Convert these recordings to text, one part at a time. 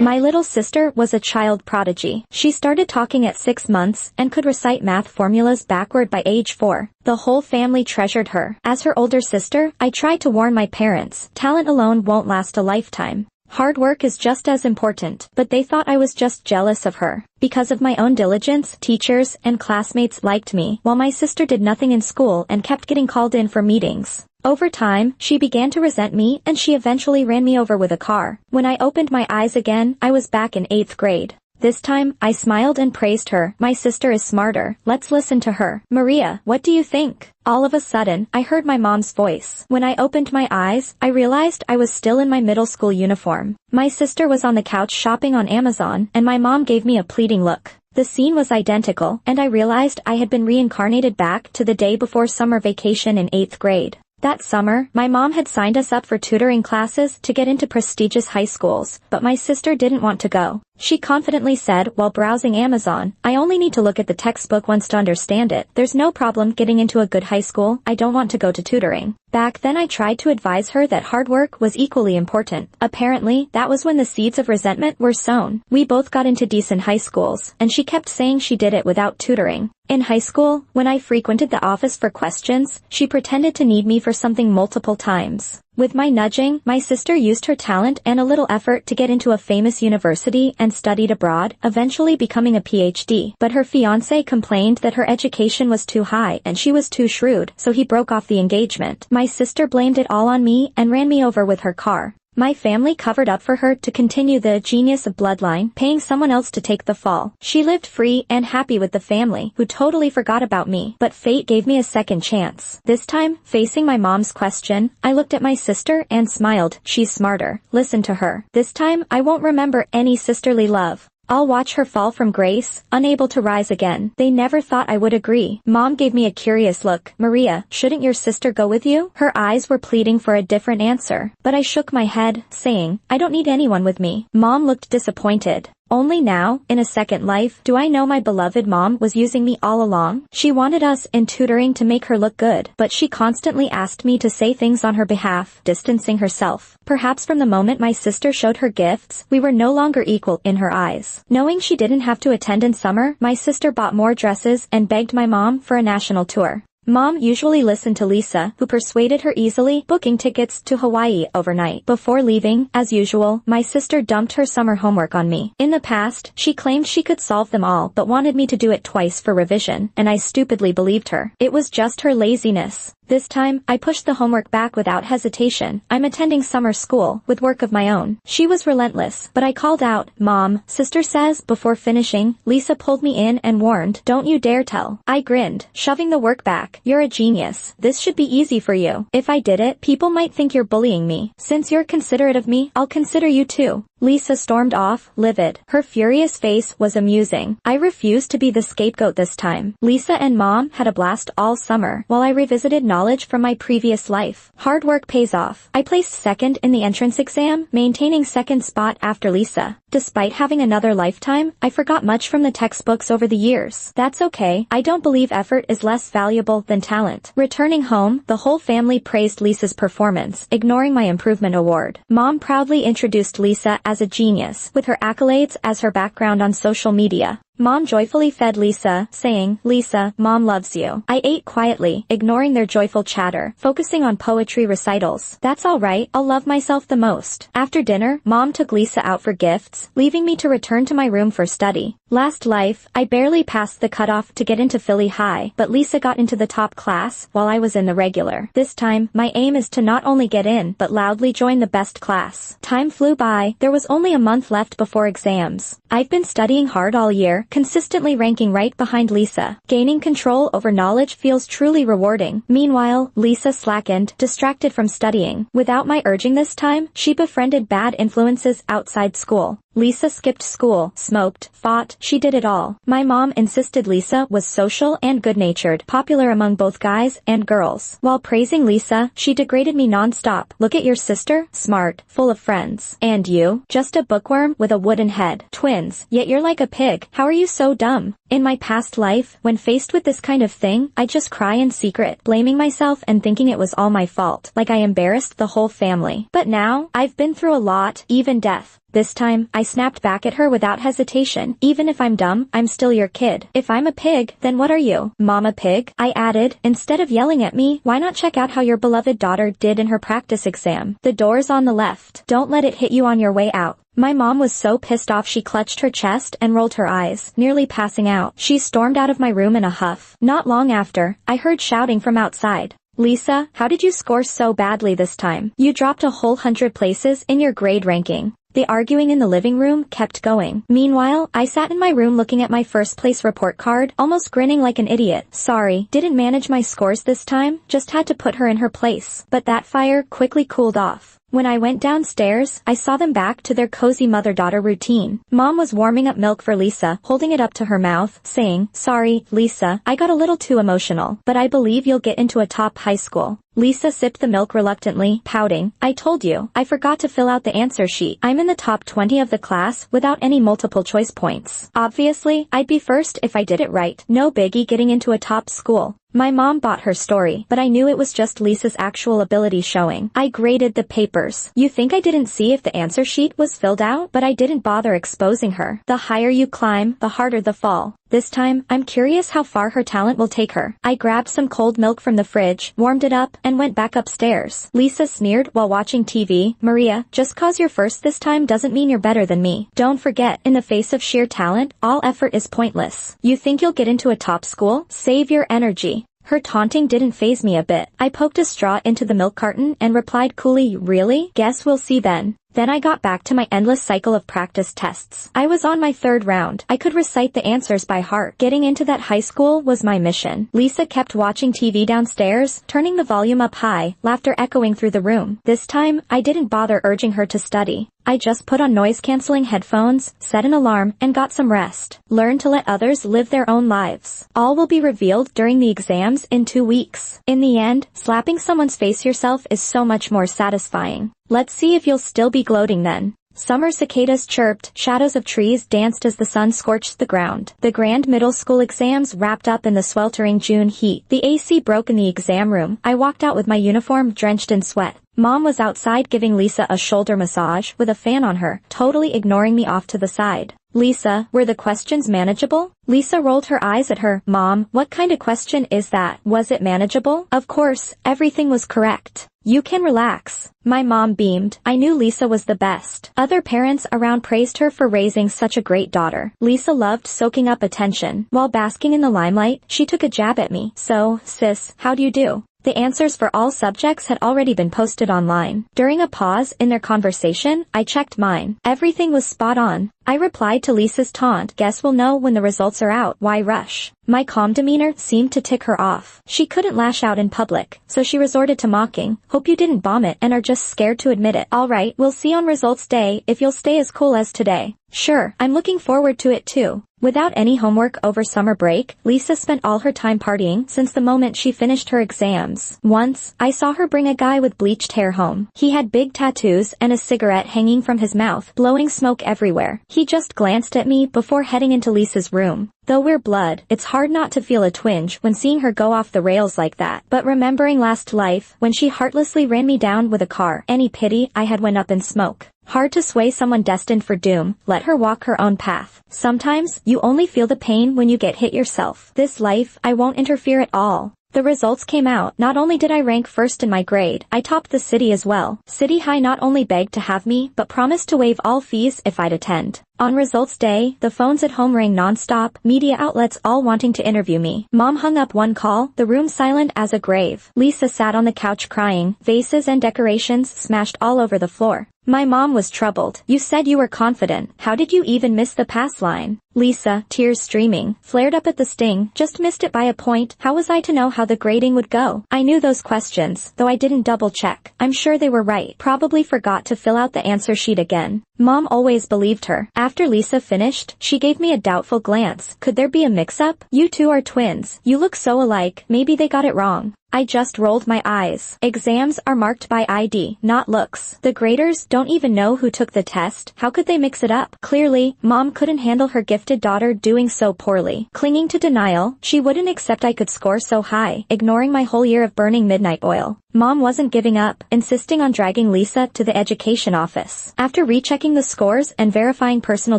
My little sister was a child prodigy. She started talking at 6 months and could recite math formulas backward by age 4. The whole family treasured her. As her older sister, I tried to warn my parents, talent alone won't last a lifetime. Hard work is just as important, but they thought I was just jealous of her. Because of my own diligence, teachers and classmates liked me, while my sister did nothing in school and kept getting called in for meetings. Over time, she began to resent me and she eventually ran me over with a car. When I opened my eyes again, I was back in 8th grade. This time, I smiled and praised her. My sister is smarter. Let's listen to her. Maria, what do you think? All of a sudden, I heard my mom's voice. When I opened my eyes, I realized I was still in my middle school uniform. My sister was on the couch shopping on Amazon, and my mom gave me a pleading look. The scene was identical, and I realized I had been reincarnated back to the day before summer vacation in 8th grade. That summer, my mom had signed us up for tutoring classes to get into prestigious high schools, but my sister didn't want to go. She confidently said while browsing Amazon, I only need to look at the textbook once to understand it. There's no problem getting into a good high school. I don't want to go to tutoring. Back then I tried to advise her that hard work was equally important. Apparently, that was when the seeds of resentment were sown. We both got into decent high schools, and she kept saying she did it without tutoring. In high school, when I frequented the office for questions, she pretended to need me for something multiple times. With my nudging, my sister used her talent and a little effort to get into a famous university and studied abroad, eventually becoming a PhD. But her fiancé complained that her education was too high and she was too shrewd, so he broke off the engagement. My sister blamed it all on me and ran me over with her car. My family covered up for her to continue the genius of bloodline, paying someone else to take the fall. She lived free and happy with the family, who totally forgot about me. But fate gave me a second chance. This time, facing my mom's question, I looked at my sister and smiled. She's smarter. Listen to her. This time, I won't remember any sisterly love. I'll watch her fall from grace, unable to rise again. They never thought I would agree. Mom gave me a curious look. Maria, shouldn't your sister go with you? Her eyes were pleading for a different answer. But I shook my head, saying, I don't need anyone with me. Mom looked disappointed. Only now, in a second life, do I know my beloved mom was using me all along. She wanted us in tutoring to make her look good, but she constantly asked me to say things on her behalf, distancing herself. Perhaps from the moment my sister showed her gifts, we were no longer equal in her eyes. Knowing she didn't have to attend in summer, my sister bought more dresses and begged my mom for a national tour. Mom usually listened to Lisa, who persuaded her easily, booking tickets to Hawaii overnight. Before leaving, as usual, my sister dumped her summer homework on me. In the past, she claimed she could solve them all but wanted me to do it twice for revision, and I stupidly believed her. It was just her laziness. This time, I pushed the homework back without hesitation. I'm attending summer school, with work of my own. She was relentless, but I called out, Mom, sister says. Before finishing, Lisa pulled me in and warned, don't you dare tell. I grinned, shoving the work back. You're a genius. This should be easy for you. If I did it, people might think you're bullying me. Since you're considerate of me, I'll consider you too. Lisa stormed off, livid. Her furious face was amusing. I refused to be the scapegoat this time. Lisa and Mom had a blast all summer, while I revisited knowledge from my previous life. Hard work pays off. I placed second in the entrance exam, maintaining second spot after Lisa. Despite having another lifetime, I forgot much from the textbooks over the years. That's okay. I don't believe effort is less valuable than talent. Returning home, the whole family praised Lisa's performance, ignoring my improvement award. Mom proudly introduced Lisa as a genius, with her accolades as her background on social media. Mom joyfully fed Lisa, saying, Lisa, Mom loves you. I ate quietly, ignoring their joyful chatter, focusing on poetry recitals. That's all right, I'll love myself the most. After dinner, Mom took Lisa out for gifts, leaving me to return to my room for study. Last life, I barely passed the cutoff to get into Philly High, but Lisa got into the top class, while I was in the regular. This time, my aim is to not only get in, but loudly join the best class. Time flew by. There was only a month left before exams. I've been studying hard all year, consistently ranking right behind Lisa. Gaining control over knowledge feels truly rewarding. Meanwhile, Lisa slackened, distracted from studying. Without my urging this time, she befriended bad influences outside school. Lisa skipped school, smoked, fought, she did it all. My mom insisted Lisa was social and good-natured, popular among both guys and girls. While praising Lisa, she degraded me non-stop. Look at your sister, smart, full of friends. And you? Just a bookworm with a wooden head. Twins, yet you're like a pig. How are you so dumb? In my past life, when faced with this kind of thing, I just cry in secret, blaming myself and thinking it was all my fault, like I embarrassed the whole family. But now, I've been through a lot, even death. This time, I snapped back at her without hesitation. Even if I'm dumb, I'm still your kid. If I'm a pig, then what are you? Mama pig? I added. Instead of yelling at me, why not check out how your beloved daughter did in her practice exam? The door's on the left. Don't let it hit you on your way out. My mom was so pissed off she clutched her chest and rolled her eyes, nearly passing out. She stormed out of my room in a huff. Not long after, I heard shouting from outside. Lisa, how did you score so badly this time? You dropped a whole 100 places in your grade ranking. The arguing in the living room kept going. Meanwhile, I sat in my room looking at my first place report card, almost grinning like an idiot. Sorry, didn't manage my scores this time, just had to put her in her place. But that fire quickly cooled off. When I went downstairs, I saw them back to their cozy mother-daughter routine. Mom was warming up milk for Lisa, holding it up to her mouth, saying, "Sorry, Lisa, I got a little too emotional, but I believe you'll get into a top high school." Lisa sipped the milk reluctantly, pouting. "I told you, I forgot to fill out the answer sheet. I'm in the top 20 of the class without any multiple choice points. Obviously, I'd be first if I did it right. No biggie getting into a top school." My mom bought her story, but I knew it was just Lisa's actual ability showing. I graded the papers. You think I didn't see if the answer sheet was filled out? But I didn't bother exposing her. The higher you climb, the harder the fall. This time, I'm curious how far her talent will take her. I grabbed some cold milk from the fridge, warmed it up, and went back upstairs. Lisa sneered while watching TV. "Maria, just cause you're first this time doesn't mean you're better than me. Don't forget, in the face of sheer talent, all effort is pointless. You think you'll get into a top school? Save your energy." Her taunting didn't faze me a bit. I poked a straw into the milk carton and replied coolly, "Really? Guess we'll see then." Then I got back to my endless cycle of practice tests. I was on my third round. I could recite the answers by heart. Getting into that high school was my mission. Lisa kept watching TV downstairs, turning the volume up high, laughter echoing through the room. This time, I didn't bother urging her to study. I just put on noise-canceling headphones, set an alarm, and got some rest. Learn to let others live their own lives. All will be revealed during the exams in 2 weeks. In the end, slapping someone's face yourself is so much more satisfying. Let's see if you'll still be gloating then. Summer cicadas chirped, shadows of trees danced as the sun scorched the ground. The grand middle school exams wrapped up in the sweltering June heat. The AC broke in the exam room. I walked out with my uniform drenched in sweat. Mom was outside giving Lisa a shoulder massage with a fan on her, totally ignoring me off to the side. "Lisa, were the questions manageable?" Lisa rolled her eyes at her. "Mom, what kind of question is that? Was it manageable?" "Of course, everything was correct. You can relax." My mom beamed. I knew Lisa was the best. Other parents around praised her for raising such a great daughter. Lisa loved soaking up attention. While basking in the limelight, she took a jab at me. "So, sis, how do you do?" The answers for all subjects had already been posted online. During a pause in their conversation, I checked mine. Everything was spot on. I replied to Lisa's taunt, "Guess we'll know when the results are out. Why rush?" My calm demeanor seemed to tick her off. She couldn't lash out in public, so she resorted to mocking. "Hope you didn't bomb it and are just scared to admit it." "All right, we'll see on results day if you'll stay as cool as today." "Sure, I'm looking forward to it too." Without any homework over summer break, Lisa spent all her time partying since the moment she finished her exams. Once, I saw her bring a guy with bleached hair home. He had big tattoos and a cigarette hanging from his mouth, blowing smoke everywhere. He just glanced at me before heading into Lisa's room. Though we're blood, it's hard not to feel a twinge when seeing her go off the rails like that. But remembering last life, when she heartlessly ran me down with a car, any pity I had went up in smoke. Hard to sway someone destined for doom. Let her walk her own path. Sometimes, you only feel the pain when you get hit yourself. This life, I won't interfere at all. The results came out. Not only did I rank first in my grade, I topped the city as well. City High not only begged to have me, but promised to waive all fees if I'd attend. On results day, the phones at home rang nonstop, media outlets all wanting to interview me. Mom hung up one call, the room silent as a grave. Lisa sat on the couch crying, vases and decorations smashed all over the floor. My mom was troubled. "You said you were confident. How did you even miss the pass line?" Lisa, tears streaming, flared up at the sting. "Just missed it by a point. How was I to know how the grading would go?" I knew those questions, though I didn't double check. I'm sure they were right. Probably forgot to fill out the answer sheet again. Mom always believed her. After Lisa finished, she gave me a doubtful glance. "Could there be a mix-up? You two are twins. You look so alike. Maybe they got it wrong." I just rolled my eyes. Exams are marked by ID, not looks. The graders don't even know who took the test. How could they mix it up? Clearly, Mom couldn't handle her gifted daughter doing so poorly. Clinging to denial, she wouldn't accept I could score so high, ignoring my whole year of burning midnight oil. Mom wasn't giving up, insisting on dragging Lisa to the education office. After rechecking the scores and verifying personal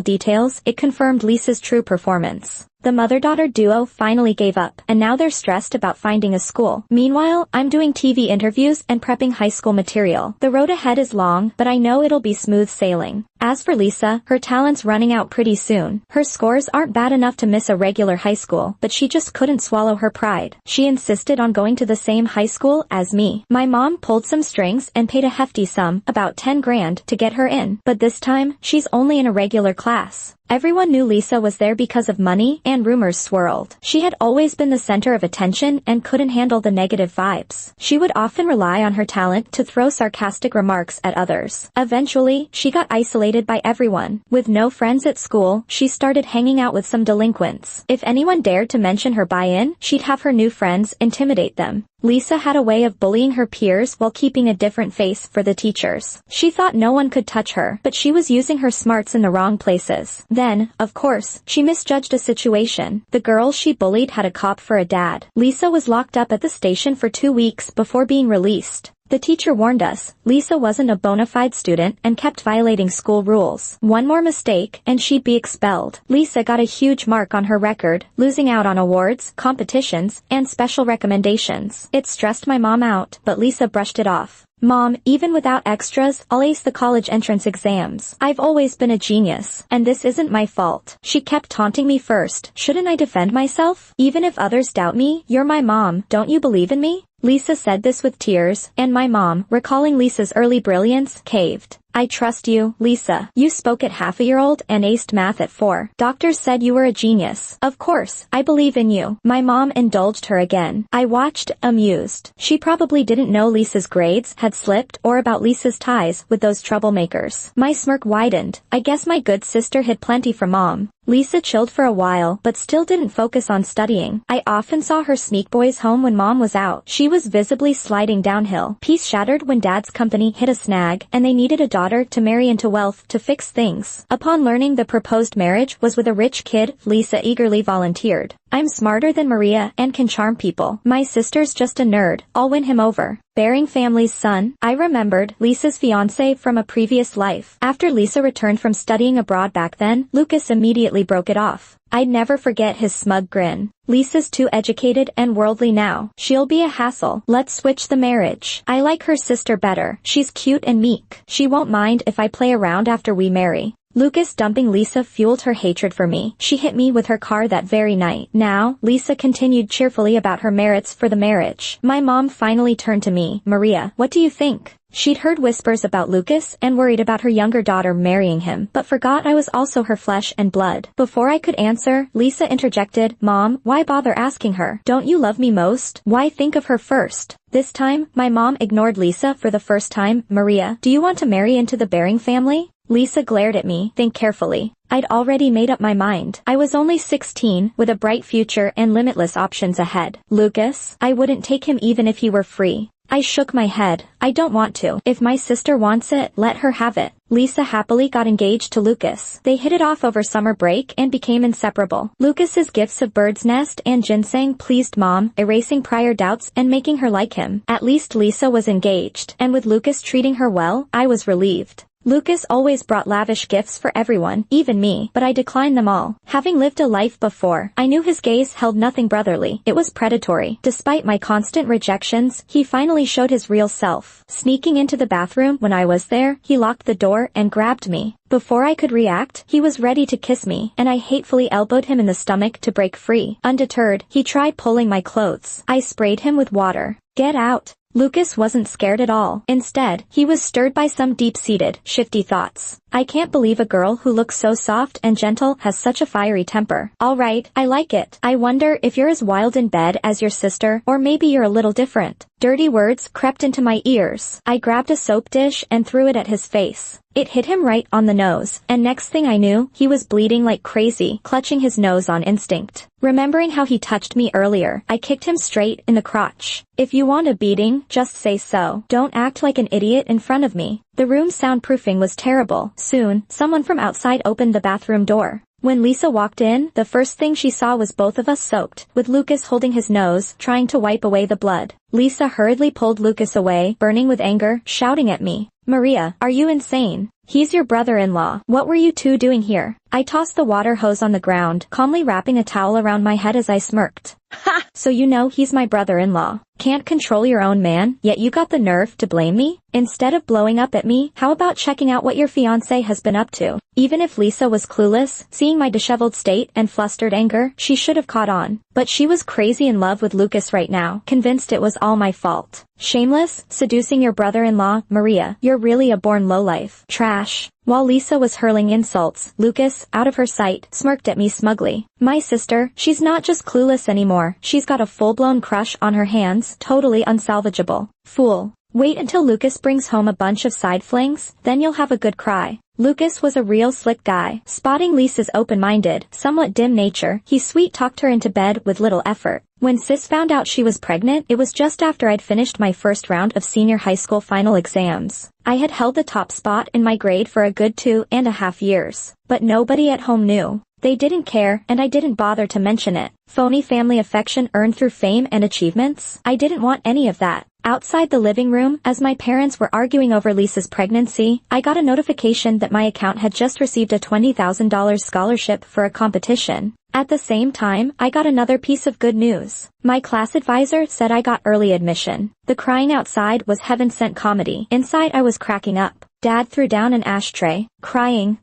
details, it confirmed Lisa's true performance. The mother-daughter duo finally gave up, and now they're stressed about finding a school. Meanwhile, I'm doing TV interviews and prepping high school material. The road ahead is long, but I know it'll be smooth sailing. As for Lisa, her talent's running out pretty soon. Her scores aren't bad enough to miss a regular high school, but she just couldn't swallow her pride. She insisted on going to the same high school as me. My mom pulled some strings and paid a hefty sum, about 10 grand, to get her in. But this time, she's only in a regular class. Everyone knew Lisa was there because of money, and rumors swirled. She had always been the center of attention and couldn't handle the negative vibes. She would often rely on her talent to throw sarcastic remarks at others. Eventually, she got isolated by everyone. With no friends at school, she started hanging out with some delinquents. If anyone dared to mention her buy-in, she'd have her new friends intimidate them. Lisa had a way of bullying her peers while keeping a different face for the teachers. She thought no one could touch her, but she was using her smarts in the wrong places. Then, of course, she misjudged a situation. The girl she bullied had a cop for a dad. Lisa was locked up at the station for 2 weeks before being released. The teacher warned us, Lisa wasn't a bona fide student and kept violating school rules. One more mistake, and she'd be expelled. Lisa got a huge mark on her record, losing out on awards, competitions, and special recommendations. It stressed my mom out, but Lisa brushed it off. Mom, even without extras, I'll ace the college entrance exams. I've always been a genius, and this isn't my fault. She kept taunting me first. Shouldn't I defend myself? Even if others doubt me, you're my mom. Don't you believe in me? Lisa said this with tears, and my mom, recalling Lisa's early brilliance, caved. I trust you, Lisa. You spoke at half a year old and aced math at 4. Doctors said you were a genius. Of course, I believe in you. My mom indulged her again. I watched, amused. She probably didn't know Lisa's grades had slipped or about Lisa's ties with those troublemakers. My smirk widened. I guess my good sister hid plenty from Mom. Lisa chilled for a while, but still didn't focus on studying. I often saw her sneak boys home when Mom was out. She was visibly sliding downhill. Peace shattered when Dad's company hit a snag, and they needed a daughter to marry into wealth to fix things. Upon learning the proposed marriage was with a rich kid, Lisa eagerly volunteered. I'm smarter than Maria and can charm people. My sister's just a nerd. I'll win him over. Bearing family's son, I remembered Lisa's fiancé from a previous life. After Lisa returned from studying abroad back then, Lucas immediately broke it off. I'd never forget his smug grin. Lisa's too educated and worldly now. She'll be a hassle. Let's switch the marriage. I like her sister better. She's cute and meek. She won't mind if I play around after we marry. Lucas dumping Lisa fueled her hatred for me. She hit me with her car that very night. Now, Lisa continued cheerfully about her merits for the marriage. My mom finally turned to me. Maria, what do you think? She'd heard whispers about Lucas and worried about her younger daughter marrying him, but forgot I was also her flesh and blood. Before I could answer, Lisa interjected, Mom, why bother asking her? Don't you love me most? Why think of her first? This time, my mom ignored Lisa for the first time. Maria, do you want to marry into the Baring family? Lisa glared at me. Think carefully. I'd already made up my mind. I was only 16, with a bright future and limitless options ahead. Lucas, I wouldn't take him even if he were free. I shook my head. I don't want to. If my sister wants it, let her have it. Lisa happily got engaged to Lucas. They hit it off over summer break and became inseparable. Lucas's gifts of bird's nest and ginseng pleased Mom, erasing prior doubts and making her like him. At least Lisa was engaged, and with Lucas treating her well, I was relieved. Lucas always brought lavish gifts for everyone, even me, but I declined them all. Having lived a life before, I knew his gaze held nothing brotherly. It was predatory. Despite my constant rejections, he finally showed his real self. Sneaking into the bathroom when I was there, he locked the door and grabbed me. Before I could react, he was ready to kiss me, and I hatefully elbowed him in the stomach to break free. Undeterred, he tried pulling my clothes. I sprayed him with water. Get out. Lucas wasn't scared at all. Instead, he was stirred by some deep-seated, shifty thoughts. I can't believe a girl who looks so soft and gentle has such a fiery temper. Alright, I like it. I wonder if you're as wild in bed as your sister, or maybe you're a little different. Dirty words crept into my ears. I grabbed a soap dish and threw it at his face. It hit him right on the nose, and next thing I knew, he was bleeding like crazy, clutching his nose on instinct. Remembering how he touched me earlier, I kicked him straight in the crotch. If you want a beating, just say so. Don't act like an idiot in front of me. The room's soundproofing was terrible. Soon, someone from outside opened the bathroom door. When Lisa walked in, the first thing she saw was both of us soaked, with Lucas holding his nose, trying to wipe away the blood. Lisa hurriedly pulled Lucas away, burning with anger, shouting at me, "Maria, are you insane? He's your brother-in-law. What were you two doing here?" I tossed the water hose on the ground, calmly wrapping a towel around my head as I smirked. "Ha! So you know he's my brother-in-law. Can't control your own man, yet you got the nerve to blame me? Instead of blowing up at me, how about checking out what your fiancé has been up to?" Even if Lisa was clueless, seeing my disheveled state and flustered anger, she should have caught on. But she was crazy in love with Lucas right now, convinced it was all my fault. Shameless, seducing your brother-in-law, Maria. You're really a born lowlife. Trash. While Lisa was hurling insults, Lucas, out of her sight, smirked at me smugly. My sister, she's not just clueless anymore, she's got a full-blown crush on her hands, totally unsalvageable. Fool. Wait until Lucas brings home a bunch of side flings, then you'll have a good cry. Lucas was a real slick guy. Spotting Lisa's open-minded, somewhat dim nature, he sweet-talked her into bed with little effort. When Sis found out she was pregnant, it was just after I'd finished my first round of senior high school final exams. I had held the top spot in my grade for a good 2.5 years. But nobody at home knew. They didn't care, and I didn't bother to mention it. Phony family affection earned through fame and achievements? I didn't want any of that. Outside the living room, as my parents were arguing over Lisa's pregnancy, I got a notification that my account had just received a $20,000 scholarship for a competition. At the same time, I got another piece of good news. My class advisor said I got early admission. The crying outside was heaven-sent comedy. Inside I was cracking up. Dad threw down an ashtray. Crying.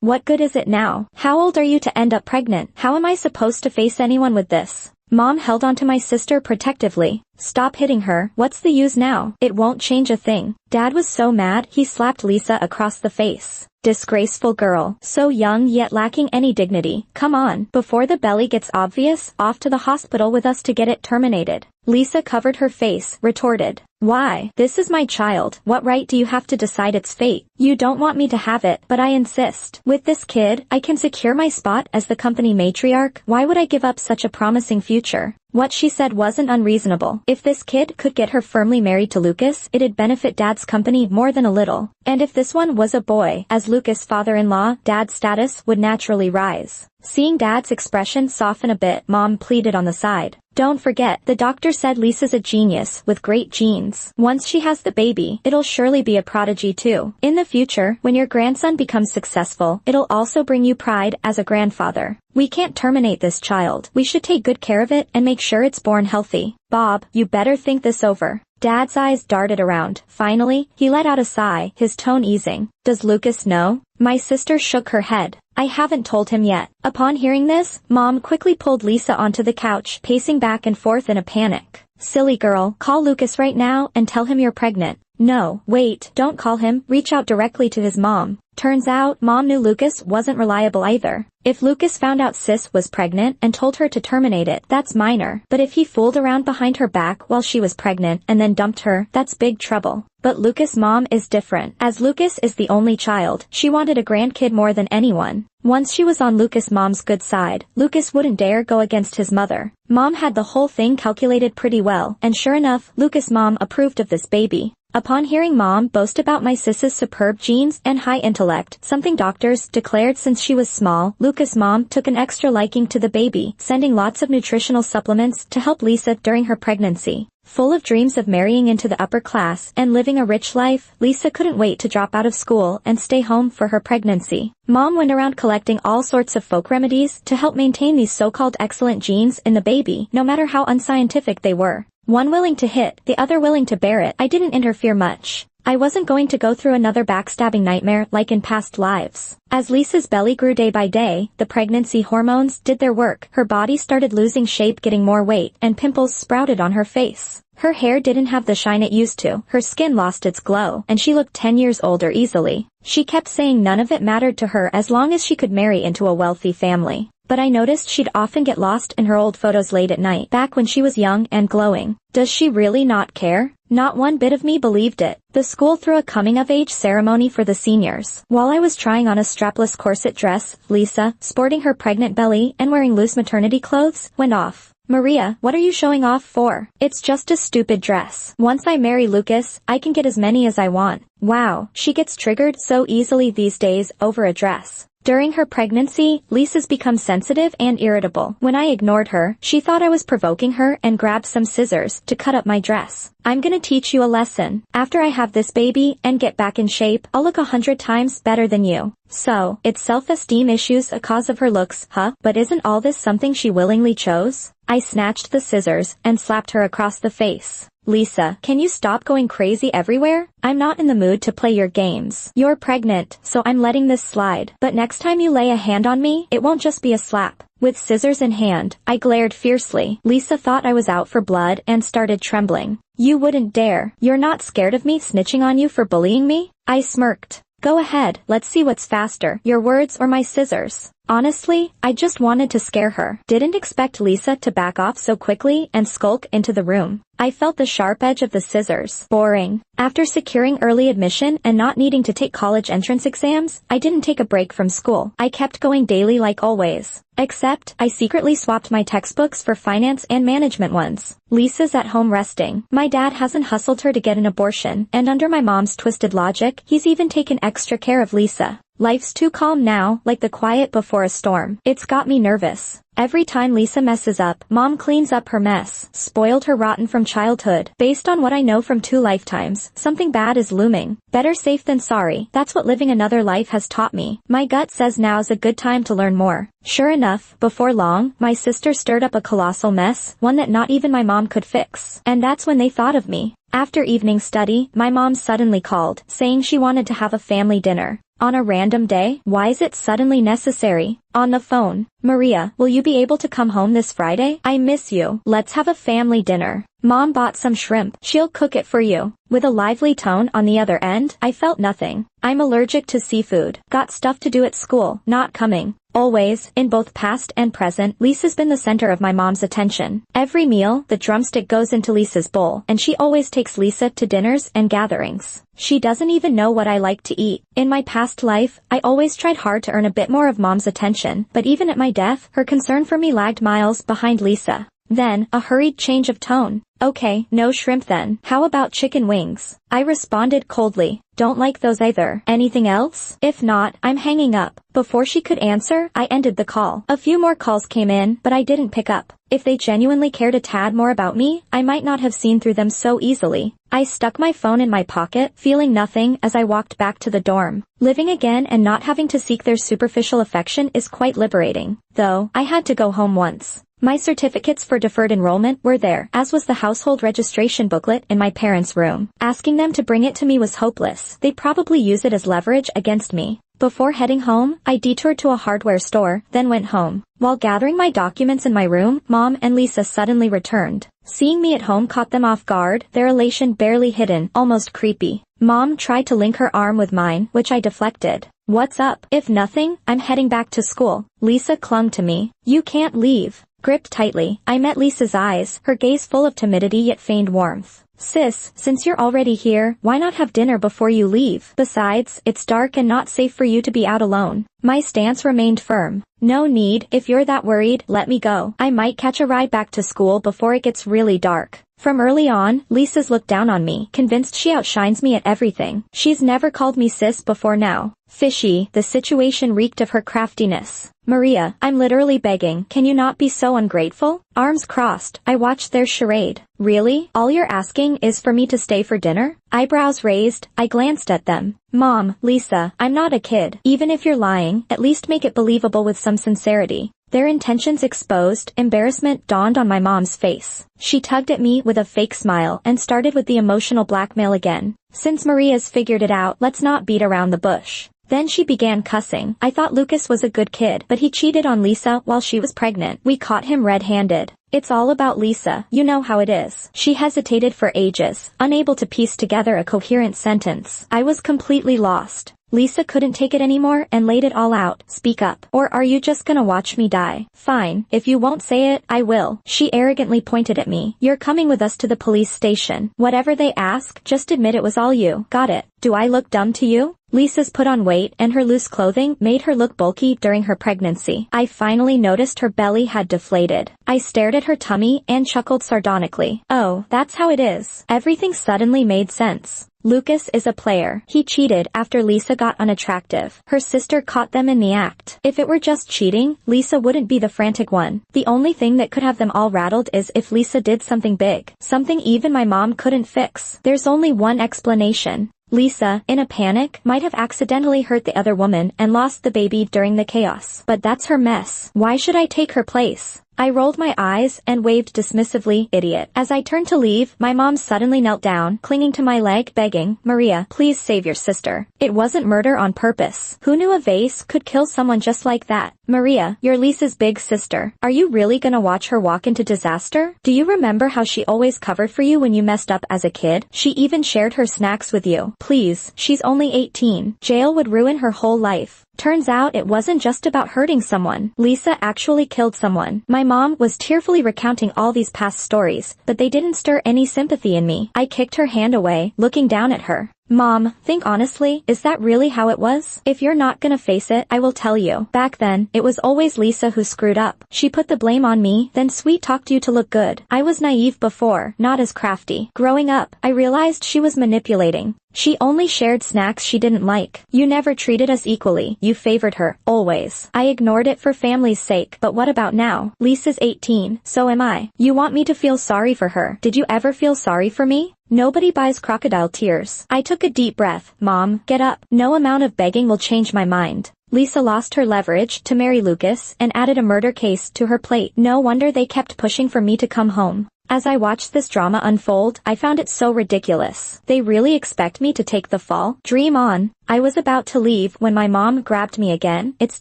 What good is it now? How old are you to end up pregnant? How am I supposed to face anyone with this? Mom held onto my sister protectively. Stop hitting her. What's the use now? It won't change a thing. Dad was so mad, he slapped Lisa across the face. Disgraceful girl. So young yet lacking any dignity. Come on. Before the belly gets obvious, off to the hospital with us to get it terminated. Lisa covered her face, retorted. Why? This is my child. What right do you have to decide its fate? You don't want me to have it, but I insist. With this kid, I can secure my spot as the company matriarch. Why would I give up such a promising future? What she said wasn't unreasonable. If this kid could get her firmly married to Lucas, it'd benefit Dad's company more than a little. And if this one was a boy, as Lucas' father-in-law, Dad's status would naturally rise. Seeing Dad's expression soften a bit, Mom pleaded on the side. Don't forget, the doctor said Lisa's a genius, with great genes. Once she has the baby, it'll surely be a prodigy too. In the future, when your grandson becomes successful, it'll also bring you pride as a grandfather. We can't terminate this child. We should take good care of it and make sure it's born healthy. Bob, you better think this over. Dad's eyes darted around. Finally, he let out a sigh, his tone easing. Does Lucas know? My sister shook her head. I haven't told him yet. Upon hearing this, Mom quickly pulled Lisa onto the couch, pacing back and forth in a panic. Silly girl, call Lucas right now and tell him you're pregnant. No, wait, don't call him, reach out directly to his mom. Turns out, Mom knew Lucas wasn't reliable either. If Lucas found out Sis was pregnant and told her to terminate it, that's minor. But if he fooled around behind her back while she was pregnant and then dumped her, that's big trouble. But Lucas' mom is different. As Lucas is the only child, she wanted a grandkid more than anyone. Once she was on Lucas' mom's good side, Lucas wouldn't dare go against his mother. Mom had the whole thing calculated pretty well, and sure enough, Lucas' mom approved of this baby. Upon hearing Mom boast about my sis's superb genes and high intellect, something doctors declared since she was small, Lucas' mom took an extra liking to the baby, sending lots of nutritional supplements to help Lisa during her pregnancy. Full of dreams of marrying into the upper class and living a rich life, Lisa couldn't wait to drop out of school and stay home for her pregnancy. Mom went around collecting all sorts of folk remedies to help maintain these so-called excellent genes in the baby, no matter how unscientific they were. One willing to hit, the other willing to bear it. I didn't interfere much. I wasn't going to go through another backstabbing nightmare like in past lives. As Lisa's belly grew day by day, the pregnancy hormones did their work. Her body started losing shape, getting more weight, and pimples sprouted on her face. Her hair didn't have the shine it used to, her skin lost its glow, and she looked 10 years older easily. She kept saying none of it mattered to her as long as she could marry into a wealthy family. But I noticed she'd often get lost in her old photos late at night, back when she was young and glowing. Does she really not care? Not one bit of me believed it. The school threw a coming-of-age ceremony for the seniors. While I was trying on a strapless corset dress, Lisa, sporting her pregnant belly and wearing loose maternity clothes, went off. Maria, what are you showing off for? It's just a stupid dress. Once I marry Lucas, I can get as many as I want. Wow, she gets triggered so easily these days over a dress. During her pregnancy, Lisa's become sensitive and irritable. When I ignored her, she thought I was provoking her and grabbed some scissors to cut up my dress. I'm gonna teach you a lesson. After I have this baby and get back in shape, I'll look 100 times better than you. So, it's self-esteem issues a cause of her looks, huh? But isn't all this something she willingly chose? I snatched the scissors and slapped her across the face. Lisa, can you stop going crazy everywhere? I'm not in the mood to play your games. You're pregnant, so I'm letting this slide. But next time you lay a hand on me, it won't just be a slap. With scissors in hand, I glared fiercely. Lisa thought I was out for blood and started trembling. You wouldn't dare. You're not scared of me snitching on you for bullying me? I smirked. Go ahead, let's see what's faster, your words or my scissors. Honestly, I just wanted to scare her. Didn't expect Lisa to back off so quickly and skulk into the room. I felt the sharp edge of the scissors. Boring. After securing early admission and not needing to take college entrance exams, I didn't take a break from school. I kept going daily like always. Except, I secretly swapped my textbooks for finance and management ones. Lisa's at home resting. My dad hasn't hustled her to get an abortion, and under my mom's twisted logic, he's even taken extra care of Lisa. Life's too calm now, like the quiet before a storm. It's got me nervous. Every time Lisa messes up, Mom cleans up her mess. Spoiled her rotten from childhood. Based on what I know from 2 lifetimes, something bad is looming. Better safe than sorry. That's what living another life has taught me. My gut says now's a good time to learn more. Sure enough, before long, my sister stirred up a colossal mess, one that not even my mom could fix. And that's when they thought of me. After evening study, my mom suddenly called, saying she wanted to have a family dinner. On a random day? Why is it suddenly necessary? On the phone. Maria, will you be able to come home this Friday? I miss you. Let's have a family dinner. Mom bought some shrimp. She'll cook it for you. With a lively tone on the other end, I felt nothing. I'm allergic to seafood. Got stuff to do at school. Not coming. Always, in both past and present, Lisa's been the center of my mom's attention. Every meal, the drumstick goes into Lisa's bowl, and she always takes Lisa to dinners and gatherings. She doesn't even know what I like to eat. In my past life, I always tried hard to earn a bit more of mom's attention, but even at my death, her concern for me lagged miles behind Lisa. Then, a hurried change of tone. Okay, no shrimp then. How about chicken wings? I responded coldly. Don't like those either. Anything else? If not, I'm hanging up. Before she could answer, I ended the call. A few more calls came in, but I didn't pick up. If they genuinely cared a tad more about me, I might not have seen through them so easily. I stuck my phone in my pocket, feeling nothing as I walked back to the dorm. Living again and not having to seek their superficial affection is quite liberating. Though, I had to go home once. My certificates for deferred enrollment were there, as was the household registration booklet in my parents' room. Asking them to bring it to me was hopeless. They'd probably use it as leverage against me. Before heading home, I detoured to a hardware store, then went home. While gathering my documents in my room, Mom and Lisa suddenly returned. Seeing me at home caught them off guard, their elation barely hidden, almost creepy. Mom tried to link her arm with mine, which I deflected. What's up? If nothing, I'm heading back to school. Lisa clung to me. You can't leave. Gripped tightly, I met Lisa's eyes, her gaze full of timidity yet feigned warmth. Sis, since you're already here, why not have dinner before you leave? Besides, it's dark and not safe for you to be out alone. My stance remained firm. No need, if you're that worried, let me go. I might catch a ride back to school before it gets really dark. From early on, Lisa's looked down on me, convinced she outshines me at everything. She's never called me sis before now. Fishy, the situation reeked of her craftiness. Maria, I'm literally begging, can you not be so ungrateful? Arms crossed, I watched their charade. Really? All you're asking is for me to stay for dinner? Eyebrows raised, I glanced at them. Mom, Lisa, I'm not a kid. Even if you're lying, at least make it believable with some sincerity. Their intentions exposed, embarrassment dawned on my mom's face. She tugged at me with a fake smile and started with the emotional blackmail again. Since Maria's figured it out, let's not beat around the bush. Then she began cussing. I thought Lucas was a good kid, but he cheated on Lisa while she was pregnant. We caught him red-handed. It's all about Lisa, you know how it is. She hesitated for ages, unable to piece together a coherent sentence. I was completely lost. Lisa couldn't take it anymore and laid it all out. Speak up. Or are you just gonna watch me die? Fine, if you won't say it, I will. She arrogantly pointed at me. You're coming with us to the police station. Whatever they ask, just admit it was all you. Got it. Do I look dumb to you? Lisa's put on weight and her loose clothing made her look bulky during her pregnancy. I finally noticed her belly had deflated. I stared at her tummy and chuckled sardonically. Oh, that's how it is. Everything suddenly made sense. Lucas is a player. He cheated after Lisa got unattractive. Her sister caught them in the act. If it were just cheating, Lisa wouldn't be the frantic one. The only thing that could have them all rattled is if Lisa did something big. Something even my mom couldn't fix. There's only one explanation. Lisa, in a panic, might have accidentally hurt the other woman and lost the baby during the chaos. But that's her mess. Why should I take her place? I rolled my eyes and waved dismissively, idiot. As I turned to leave, my mom suddenly knelt down, clinging to my leg, begging, Maria, please save your sister. It wasn't murder on purpose. Who knew a vase could kill someone just like that? Maria, you're Lisa's big sister. Are you really gonna watch her walk into disaster? Do you remember how she always covered for you when you messed up as a kid? She even shared her snacks with you. Please, she's only 18. Jail would ruin her whole life. Turns out it wasn't just about hurting someone. Lisa actually killed someone. My mom was tearfully recounting all these past stories, but they didn't stir any sympathy in me. I kicked her hand away, looking down at her. Mom, think honestly, is that really how it was? If you're not gonna face it, I will tell you. Back then, it was always Lisa who screwed up. She put the blame on me, then sweet-talked you to look good. I was naive before, not as crafty. Growing up, I realized she was manipulating. She only shared snacks she didn't like. You never treated us equally. You favored her, always. I ignored it for family's sake, but what about now? Lisa's 18, so am I. You want me to feel sorry for her. Did you ever feel sorry for me? Nobody buys crocodile tears. I took a deep breath. Mom, get up. No amount of begging will change my mind. Lisa lost her leverage to marry Lucas and added a murder case to her plate. No wonder they kept pushing for me to come home. As I watched this drama unfold, I found it so ridiculous. They really expect me to take the fall? Dream on. I was about to leave when my mom grabbed me again. It's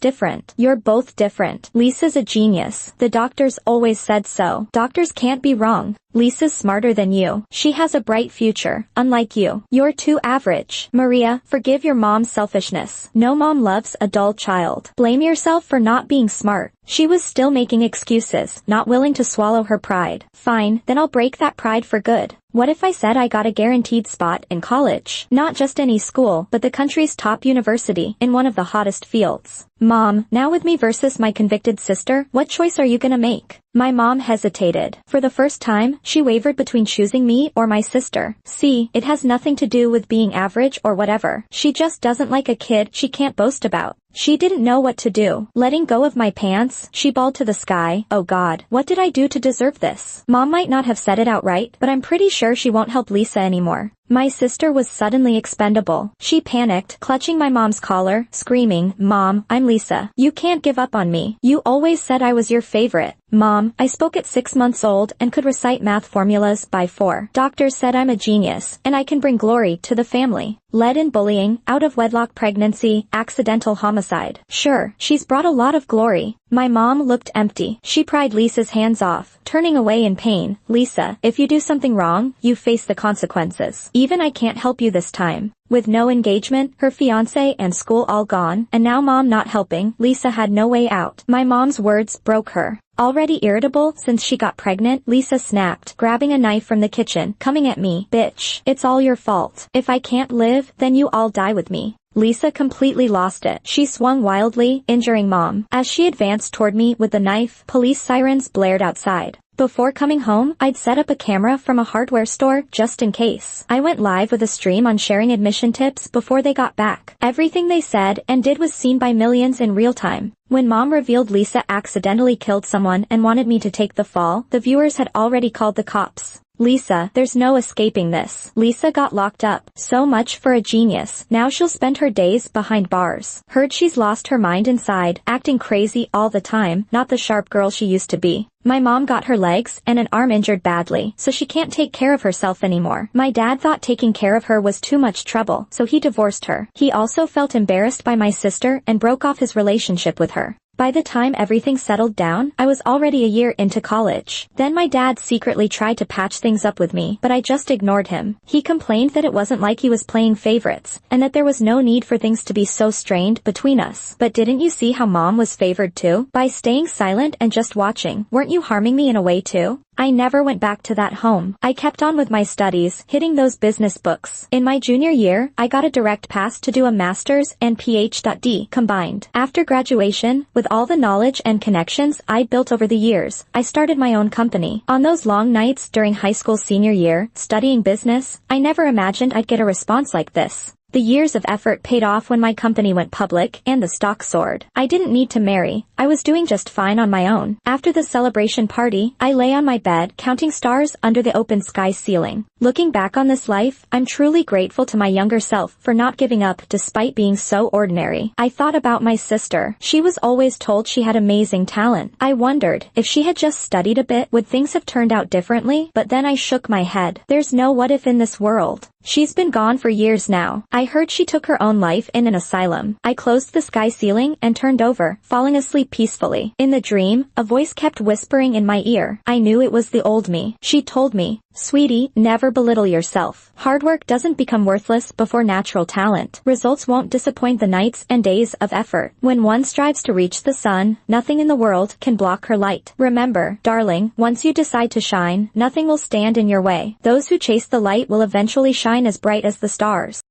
different. You're both different. Lisa's a genius. The doctors always said so. Doctors can't be wrong. Lisa's smarter than you. She has a bright future, unlike you. You're too average. Maria, forgive your mom's selfishness. No mom loves a dull child. Blame yourself for not being smart. She was still making excuses, not willing to swallow her pride. Fine, then I'll break that pride for good. What if I said I got a guaranteed spot in college? Not just any school, but the country's top university, in one of the hottest fields. Mom, now with me versus my convicted sister, what choice are you gonna make? My mom hesitated. For the first time, she wavered between choosing me or my sister. See, it has nothing to do with being average or whatever. She just doesn't like a kid she can't boast about. She didn't know what to do. Letting go of my pants, she bawled to the sky. Oh God, what did I do to deserve this? Mom might not have said it outright, but I'm pretty sure she won't help Lisa anymore. My sister was suddenly expendable. She panicked, clutching my mom's collar, screaming, Mom, I'm Lisa. You can't give up on me. You always said I was your favorite. Mom, I spoke at 6 months old and could recite math formulas by 4. Doctors said I'm a genius, and I can bring glory to the family. Lead in bullying, out-of-wedlock pregnancy, accidental homicide. Sure, she's brought a lot of glory. My mom looked empty. She pried Lisa's hands off, turning away in pain. Lisa, if you do something wrong, you face the consequences. Even I can't help you this time. With no engagement, her fiancé and school all gone, and now mom not helping, Lisa had no way out. My mom's words broke her. Already irritable since she got pregnant, Lisa snapped, grabbing a knife from the kitchen, coming at me. Bitch, it's all your fault. If I can't live, then you all die with me. Lisa completely lost it. She swung wildly, injuring Mom. As she advanced toward me with the knife, police sirens blared outside. Before coming home, I'd set up a camera from a hardware store just in case. I went live with a stream on sharing admission tips before they got back. Everything they said and did was seen by millions in real time. When Mom revealed Lisa accidentally killed someone and wanted me to take the fall, the viewers had already called the cops. Lisa, there's no escaping this. Lisa got locked up. So much for a genius. Now she'll spend her days behind bars. Heard she's lost her mind inside, acting crazy all the time, not the sharp girl she used to be. My mom got her legs and an arm injured badly, so she can't take care of herself anymore. My dad thought taking care of her was too much trouble, so he divorced her. He also felt embarrassed by my sister and broke off his relationship with her. By the time everything settled down, I was already a year into college. Then my dad secretly tried to patch things up with me, but I just ignored him. He complained that it wasn't like he was playing favorites, and that there was no need for things to be so strained between us. But didn't you see how mom was favored too? By staying silent and just watching, weren't you harming me in a way too? I never went back to that home. I kept on with my studies, hitting those business books. In my junior year, I got a direct pass to do a master's and PhD combined. After graduation, with all the knowledge and connections I'd built over the years, I started my own company. On those long nights during high school senior year, studying business, I never imagined I'd get a response like this. The years of effort paid off when my company went public and the stock soared. I didn't need to marry. I was doing just fine on my own. After the celebration party, I lay on my bed counting stars under the open sky ceiling. Looking back on this life, I'm truly grateful to my younger self for not giving up despite being so ordinary. I thought about my sister. She was always told she had amazing talent. I wondered, if she had just studied a bit, would things have turned out differently? But then I shook my head. There's no what if in this world. She's been gone for years now. I heard she took her own life in an asylum. I closed the sky ceiling and turned over, falling asleep peacefully. In the dream, a voice kept whispering in my ear. I knew it was the old me. She told me, "Sweetie, never belittle yourself. Hard work doesn't become worthless before natural talent. Results won't disappoint the nights and days of effort. When one strives to reach the sun, nothing in the world can block her light. Remember, darling, once you decide to shine, nothing will stand in your way. Those who chase the light will eventually shine as bright as the stars."